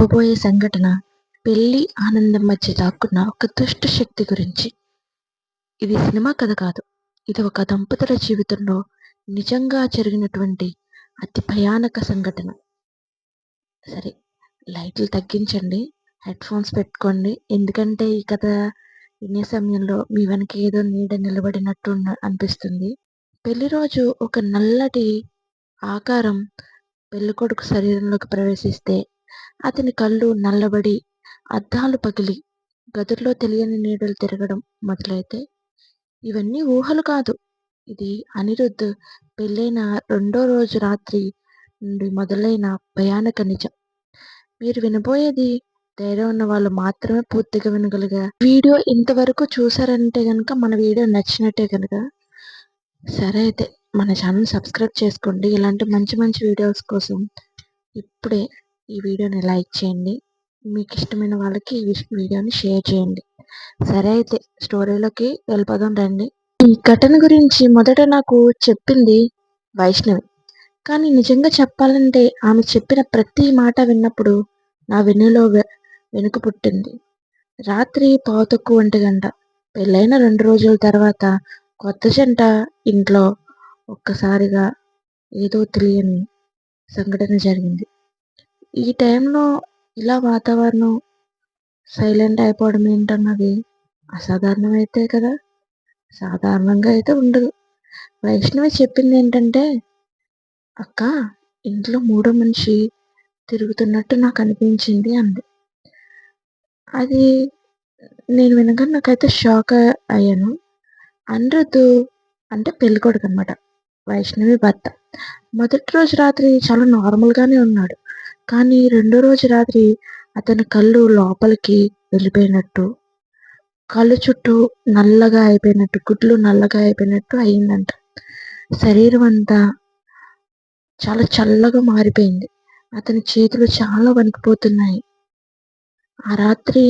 చెప్పబోయే సంఘటన పెళ్లి ఆనందం మధ్య దాక్కున్న ఒక దుష్ట శక్తి గురించి. ఇది సినిమా కథ కాదు. ఇది ఒక దంపతుల జీవితంలో నిజంగా జరిగినటువంటి అతి భయానక సంఘటన. సరే, లైట్లు తగ్గించండి, హెడ్ ఫోన్స్ పెట్టుకోండి. ఎందుకంటే ఈ కథ వినే సమయంలో మీ వెనక ఏదో నీడ నిలబడినట్టు అనిపిస్తుంది. పెళ్లి రోజు ఒక నల్లటి ఆకారం పెళ్ళికొడుకు శరీరంలోకి ప్రవేశిస్తే అతని కళ్ళు నల్లబడి అద్దాలు పగిలి గదుల్లో తెలియని నీడలు తిరగడం మొదలైతే ఇవన్నీ ఊహలు కాదు. ఇది అనిరుద్ధ్ పెళ్ళైన రెండో రోజు రాత్రి నుండి మొదలైన భయానక నిజం. మీరు వినబోయేది ధైర్యం ఉన్న వాళ్ళు మాత్రమే పూర్తిగా వినగలిగా. వీడియో ఇంతవరకు చూసారంటే కనుక మన వీడియో నచ్చినట్టే కనుక సరే అయితే మన ఛానల్ సబ్స్క్రైబ్ చేసుకోండి. ఇలాంటి మంచి మంచి వీడియోస్ కోసం ఇప్పుడే ఈ వీడియోని లైక్ చేయండి. మీకు ఇష్టమైన వాళ్ళకి ఈ వీడియోని షేర్ చేయండి. సరే అయితే స్టోరీలోకి వెళ్ళిపోదాం రండి. ఈ ఘటన గురించి మొదట నాకు చెప్పింది వైష్ణవి. కానీ నిజంగా చెప్పాలంటే ఆమె చెప్పిన ప్రతి మాట విన్నప్పుడు నా వెన్నులో వెనుక పుట్టింది. రాత్రి 1:15 పెళ్ళైన 2 రోజుల తర్వాత కొత్త జంట ఇంట్లో ఒక్కసారిగా ఏదో తెలియని సంఘటన జరిగింది. ఈ టైంలో ఇలా వాతావరణం సైలెంట్ అయిపోవడం ఏంటన్నది అసాధారణం అయితే కదా, సాధారణంగా అయితే ఉండదు. వైష్ణవి చెప్పింది ఏంటంటే, అక్క, ఇంట్లో మూడో మనిషి తిరుగుతున్నట్టు నాకు అనిపించింది అంది. అది నేను వినగానే నాకైతే షాక్ అయ్యాను. అనిరుద్ధ్ అంటే పెళ్ళికొడుకు అనమాట, వైష్ణవి భర్త. మొదటి రోజు రాత్రి చాలా నార్మల్గానే ఉన్నాడు. కానీ రెండో రోజు రాత్రి అతని కళ్ళు లోపలికి వెళ్ళిపోయినట్టు, కళ్ళు చుట్టూ నల్లగా అయిపోయినట్టు, గుడ్లు నల్లగా అయిపోయినట్టు అయిందంట. శరీరం అంతా చాలా చల్లగా మారిపోయింది. అతని చేతులు చాలా వణికిపోతున్నాయి. ఆ రాత్రి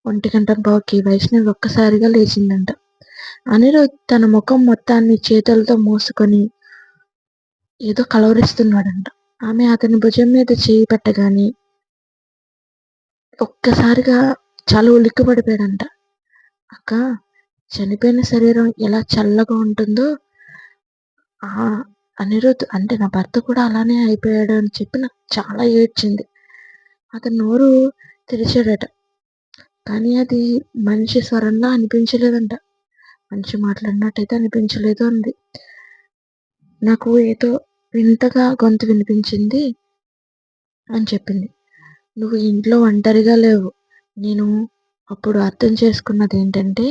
1:15కి వైష్ణవి ఒక్కసారిగా లేచిందంట. అనిరుద్ధ్ తన ముఖం మొత్తాన్ని చేతులతో మూసుకొని ఏదో కలవరిస్తున్నాడంట. ఆమె అతని భుజం మీద చేయి పెట్టగానే ఒక్కసారిగా చాలా ఉలిక్కిపడిపోయాడంట. అక్క, చనిపోయిన శరీరం ఎలా చల్లగా ఉంటుందో ఆ అనిరుద్ధ్ అంటే నా భర్త కూడా అలానే అయిపోయాడు అని చెప్పి నాకు చాలా ఏడ్చింది. అతను నోరు తెరిచాడట, కానీ అది మనిషి స్వరంలా అనిపించలేదంట. మనిషి మాట్లాడినట్టయితే అనిపించలేదు అంది. నాకు ఏదో వింతగా గొంతు వినిపించింది అని చెప్పింది. నువ్వు ఇంట్లో ఒంటరిగా లేవు. నేను అప్పుడు అర్థం చేసుకున్నది ఏంటంటే,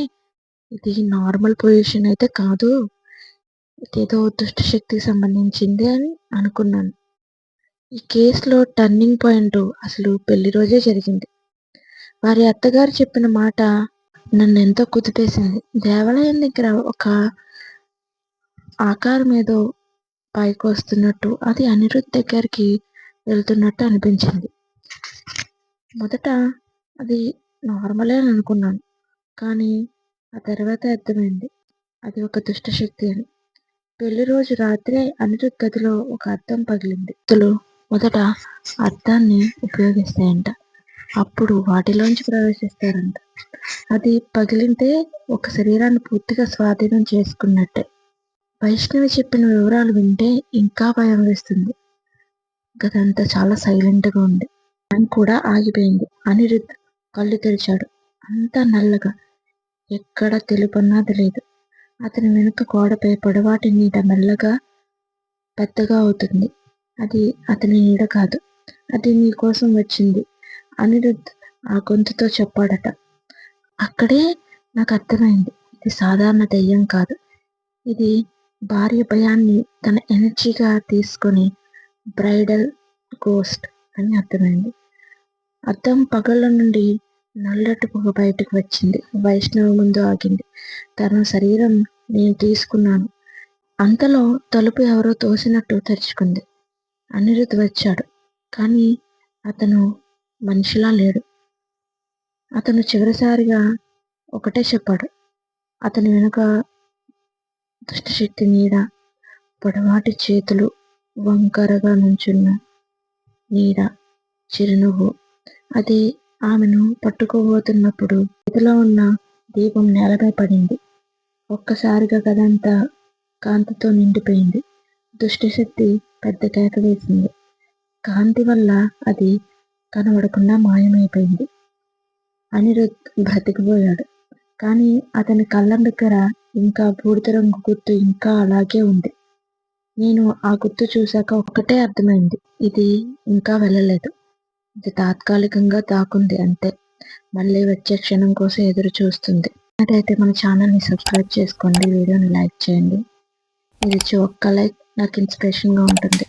ఇది నార్మల్ పొజిషన్ అయితే కాదు, ఇదేదో దుష్టశక్తికి సంబంధించింది అని అనుకున్నాను. ఈ కేసులో టర్నింగ్ పాయింట్ అసలు పెళ్లి రోజే జరిగింది. వారి అత్తగారు చెప్పిన మాట నన్ను ఎంతో కుదిపేసింది. దేవాలయం దగ్గర ఒక ఆకారం ఏదో పైకి వస్తున్నట్టు, అది అనిరుద్ధ్ దగ్గరికి వెళ్తున్నట్టు అనిపించింది. మొదట అది నార్మలే అని అనుకున్నాను. కానీ ఆ తర్వాత అర్థమైంది అది ఒక దుష్టశక్తి అని. పెళ్లి రోజు రాత్రే అనిరుద్ధ్ గదిలో ఒక అద్దం పగిలింది. వ్యక్తులు మొదట అద్దాన్ని ఉపయోగిస్తాయంట, అప్పుడు వాటిలోంచి ప్రవేశిస్తారంట. అది పగిలితే ఒక శరీరాన్ని పూర్తిగా స్వాధీనం చేసుకున్నట్టే. వైష్ణవి చెప్పిన వివరాలు వింటే ఇంకా భయం వేస్తుంది. గదంతా చాలా సైలెంట్గా ఉంది. టైం కూడా ఆగిపోయింది. అనిరుద్ధ్ కళ్ళు తెరిచాడు. అంతా నల్లగా, ఎక్కడ తెలుపన్నది లేదు. అతని వెనుక గోడపై పొడవాటి నీడ మెల్లగా పెద్దగా అవుతుంది. అది అతని నీడ కాదు, అది నీ కోసం వచ్చింది, అనిరుద్ధ్ ఆ గొంతుతో చెప్పాడట. అక్కడే నాకు అర్థమైంది, ఇది సాధారణ దెయ్యం కాదు, ఇది భార్య భయాన్ని తన ఎనర్జీగా తీసుకొని బ్రైడల్ గోస్ట్ అని అర్థమైంది. అద్దం పగళ్ళ నుండి నల్లటి పొగ బయటకు వచ్చింది. వైష్ణవి ముందు ఆగింది. తన శరీరం నేను తీసుకున్నాను. అంతలో తలుపు ఎవరో తోసినట్టు తెరుచుకుంది. అనిరుద్ధ్ వచ్చాడు, కానీ అతను మనిషిలా లేడు. అతను చివరిసారిగా ఒకటే చెప్పాడు. అతని వెనుక దుష్టశక్తి నీడ, పొడవాటి చేతులు, వంకరగా నుంచున్న నీడ, చిరునవ్వు. అది ఆమెను పట్టుకోబోతున్నప్పుడు చేతిలో ఉన్న దీపం నేలపై పడింది. ఒక్కసారిగా గదంతా కాంతితో నిండిపోయింది. దుష్టశక్తి పెద్ద కేక వేసింది. కాంతి వల్ల అది కనబడకుండా మాయమైపోయింది. అనిరుద్ బ్రతికిపోయాడు. కానీ అతని కళ్ళ దగ్గర ఇంకా బూడిద రంగు గుర్తు ఇంకా అలాగే ఉంది. నేను ఆ గుర్తు చూశాక ఒక్కటే అర్థమైంది. ఇది ఇంకా వెళ్ళలేదు. ఇది తాత్కాలికంగా దాక్కుంది అంతే. మళ్ళీ వచ్చే క్షణం కోసం ఎదురు చూస్తుంది. అయితే మన ఛానల్ని సబ్స్క్రైబ్ చేసుకోండి, వీడియోని లైక్ చేయండి. మీరు ఇచ్చే ఒక్క లైక్ నాకు ఇన్స్పిరేషన్గా ఉంటుంది.